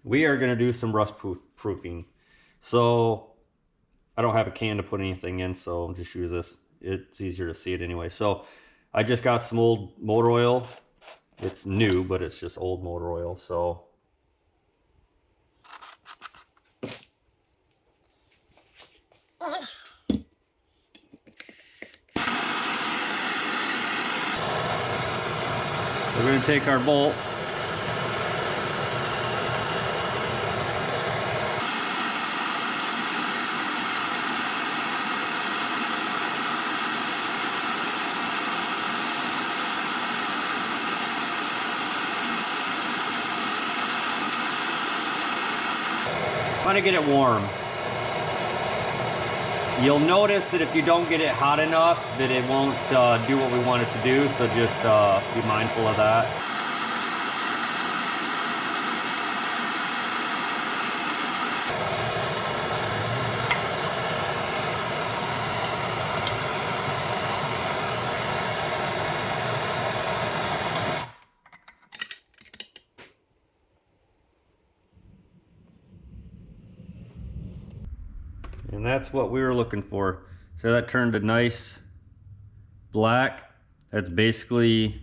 we are going to do some rust proofing. So I don't have a can to put anything in, so I'll just use this. It's easier to see it anyway. So I just got some old motor oil. It's new, but it's just old motor oil. So we're going to take our bolt. Want to get it warm. You'll notice that if you don't get it hot enough, that it won't do what we want it to do, so just be mindful of that. And that's what we were looking for. So that turned a nice black. That's basically,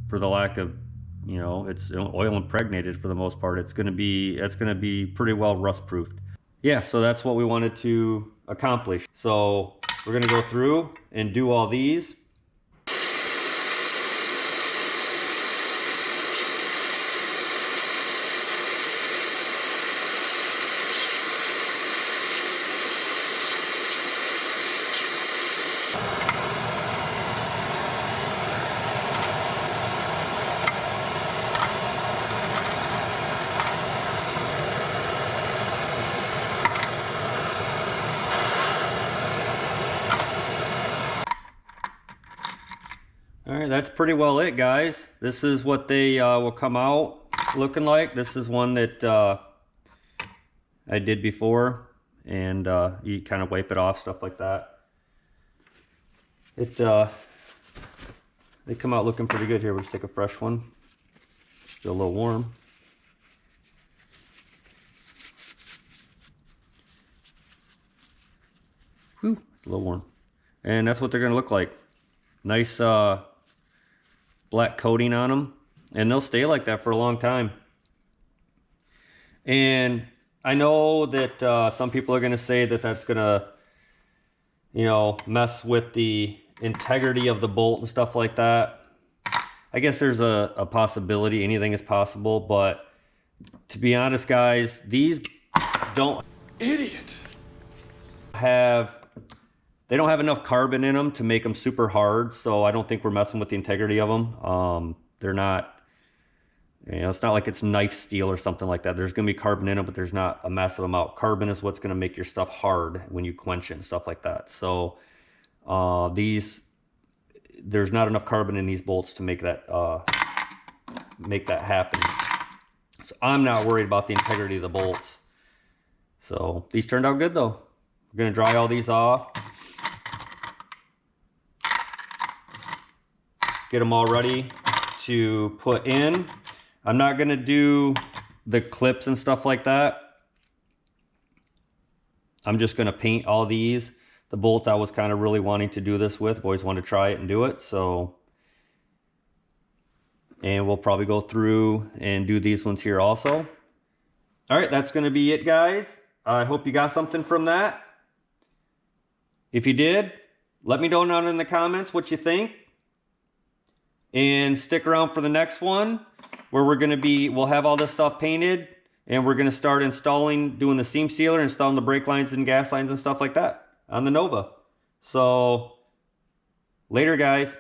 for the lack of, you know, it's oil impregnated for the most part. That's gonna be pretty well rust proofed. Yeah, so that's what we wanted to accomplish. So we're gonna go through and do all these. All right, that's pretty well it, guys. This is what they will come out looking like. This is one that I did before, and you kind of wipe it off, stuff like that. They come out looking pretty good here. We'll just take a fresh one. Still a little warm. Whew, it's a little warm. And that's what they're gonna look like. Nice black coating on them, and they'll stay like that for a long time. And I know that some people are going to say that that's going to, you know, mess with the integrity of the bolt and stuff like that. I guess there's a possibility. Anything is possible, but to be honest, guys, these don't they don't have enough carbon in them to make them super hard, so I don't think we're messing with the integrity of them. They're not, you know, it's not like it's knife steel or something like that. There's going to be carbon in them, but there's not a massive amount. Carbon is what's going to make your stuff hard when you quench it and stuff like that. So there's not enough carbon in these bolts to make that happen. So I'm not worried about the integrity of the bolts. So these turned out good though. We're going to dry all these off. Get them all ready to put in. I'm not going to do the clips and stuff like that. I'm just going to paint all these. The bolts I was kind of really wanting to do this with. I've always wanted to try it and do it. So, and we'll probably go through and do these ones here also. All right, that's going to be it, guys. I hope you got something from that. If you did, let me know down in the comments what you think. And stick around for the next one where we'll have all this stuff painted, and we're going to start doing the seam sealer, installing the brake lines and gas lines and stuff like that on the Nova. So later, guys.